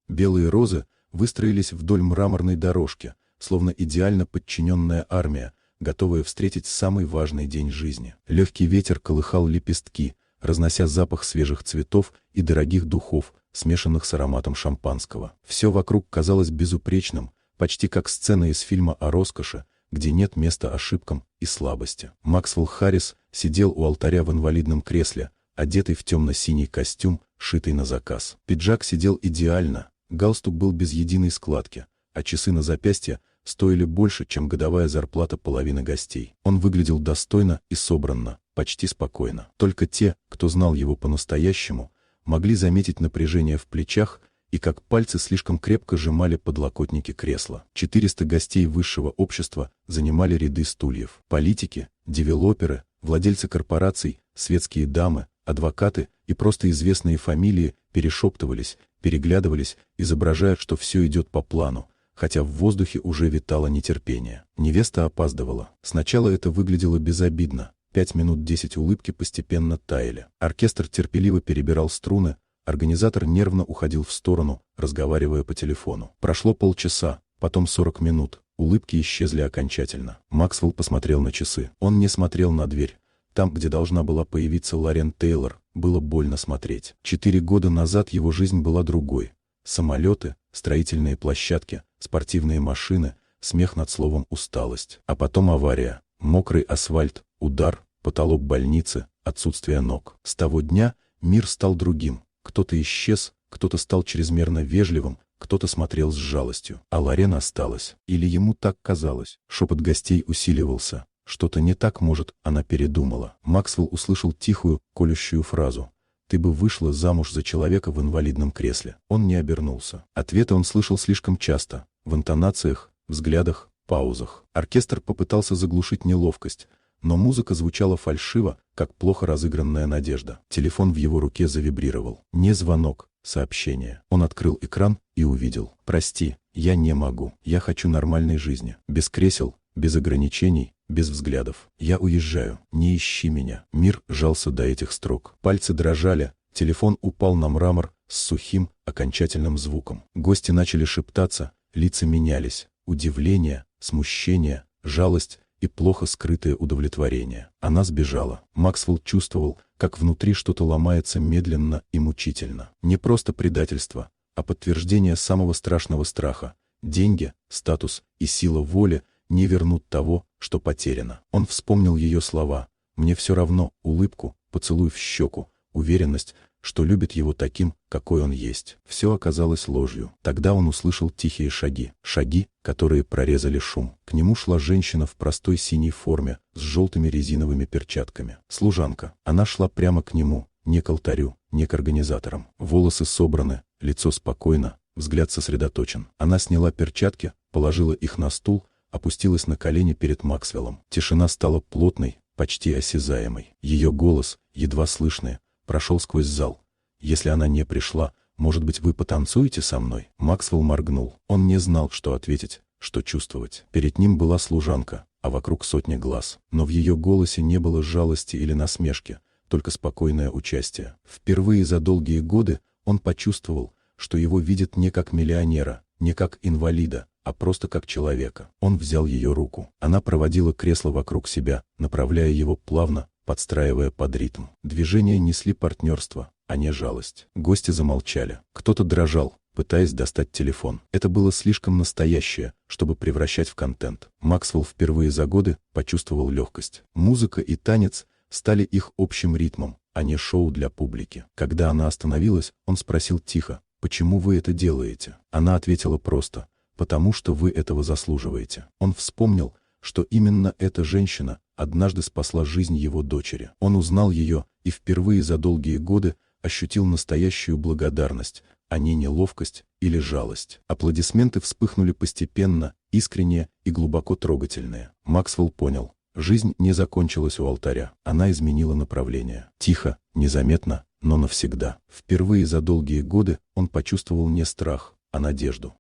Белые розы выстроились вдоль мраморной дорожки, словно идеально подчиненная армия, готовая встретить самый важный день жизни. Легкий ветер колыхал лепестки, разнося запах свежих цветов и дорогих духов, смешанных с ароматом шампанского. Все вокруг казалось безупречным, почти как сцена из фильма о роскоши, где нет места ошибкам и слабости. Максвелл Харрис сидел у алтаря в инвалидном кресле, одетый в темно-синий костюм, шитый на заказ. Пиджак сидел идеально, галстук был без единой складки, а часы на запястье стоили больше, чем годовая зарплата половины гостей. Он выглядел достойно и собранно, почти спокойно. Только те, кто знал его по-настоящему, могли заметить напряжение в плечах и как пальцы слишком крепко сжимали подлокотники кресла. 400 гостей высшего общества занимали ряды стульев. Политики, девелоперы, владельцы корпораций, светские дамы, адвокаты и просто известные фамилии перешептывались, переглядывались, изображая, что все идет по плану, хотя в воздухе уже витало нетерпение. Невеста опаздывала. Сначала это выглядело безобидно. 5 минут 10 улыбки постепенно таяли. Оркестр терпеливо перебирал струны, организатор нервно уходил в сторону, разговаривая по телефону. Прошло полчаса, потом 40 минут. Улыбки исчезли окончательно. Максвелл посмотрел на часы. Он не смотрел на дверь. Там, где должна была появиться Лорен Тейлор, было больно смотреть. 4 года назад его жизнь была другой. Самолеты, строительные площадки, спортивные машины, смех над словом «усталость». А потом авария, мокрый асфальт, удар, потолок больницы, отсутствие ног. С того дня мир стал другим. Кто-то исчез, кто-то стал чрезмерно вежливым, кто-то смотрел с жалостью. А Лорен осталась. Или ему так казалось. Шепот гостей усиливался. Что-то не так, может, она передумала. Максвелл услышал тихую, колющую фразу: «Ты бы вышла замуж за человека в инвалидном кресле». Он не обернулся. Ответы он слышал слишком часто. В интонациях, взглядах, паузах. Оркестр попытался заглушить неловкость, но музыка звучала фальшиво, как плохо разыгранная надежда. Телефон в его руке завибрировал. Не звонок, сообщение. Он открыл экран и увидел: «Прости, я не могу. Я хочу нормальной жизни. Без кресел, без ограничений, без взглядов. Я уезжаю. Не ищи меня». Мир сжался до этих строк. Пальцы дрожали, телефон упал на мрамор с сухим, окончательным звуком. Гости начали шептаться, лица менялись. Удивление, смущение, жалость и плохо скрытое удовлетворение. Она сбежала. Максвелл чувствовал, как внутри что-то ломается медленно и мучительно. Не просто предательство, а подтверждение самого страшного страха. Деньги, статус и сила воли не вернут того, что потеряно. Он вспомнил ее слова: «Мне все равно», улыбку, поцелуй в щеку, уверенность, что любит его таким, какой он есть. Все оказалось ложью. Тогда он услышал тихие шаги. Шаги, которые прорезали шум. К нему шла женщина в простой синей форме, с желтыми резиновыми перчатками. Служанка. Она шла прямо к нему, не к алтарю, не к организаторам. Волосы собраны, лицо спокойно, взгляд сосредоточен. Она сняла перчатки, положила их на стул, опустилась на колени перед Максвеллом. Тишина стала плотной, почти осязаемой. Ее голос, едва слышный, прошел сквозь зал. «Если она не пришла, может быть, вы потанцуете со мной?» Максвелл моргнул. Он не знал, что ответить, что чувствовать. Перед ним была служанка, а вокруг сотни глаз. Но в ее голосе не было жалости или насмешки, только спокойное участие. Впервые за долгие годы он почувствовал, что его видят не как миллионера, не как инвалида, а просто как человека. Он взял ее руку. Она проводила кресло вокруг себя, направляя его плавно, подстраивая под ритм. Движения несли партнерство, а не жалость. Гости замолчали. Кто-то дрожал, пытаясь достать телефон. Это было слишком настоящее, чтобы превращать в контент. Максвелл впервые за годы почувствовал легкость. Музыка и танец стали их общим ритмом, а не шоу для публики. Когда она остановилась, он спросил тихо: «Почему вы это делаете?» Она ответила просто: «Потому что вы этого заслуживаете». Он вспомнил, что именно эта женщина однажды спасла жизнь его дочери. Он узнал ее и впервые за долгие годы ощутил настоящую благодарность, а не неловкость или жалость. Аплодисменты вспыхнули постепенно, искренние и глубоко трогательные. Максвелл понял: жизнь не закончилась у алтаря, она изменила направление. Тихо, незаметно, но навсегда. Впервые за долгие годы он почувствовал не страх, а надежду.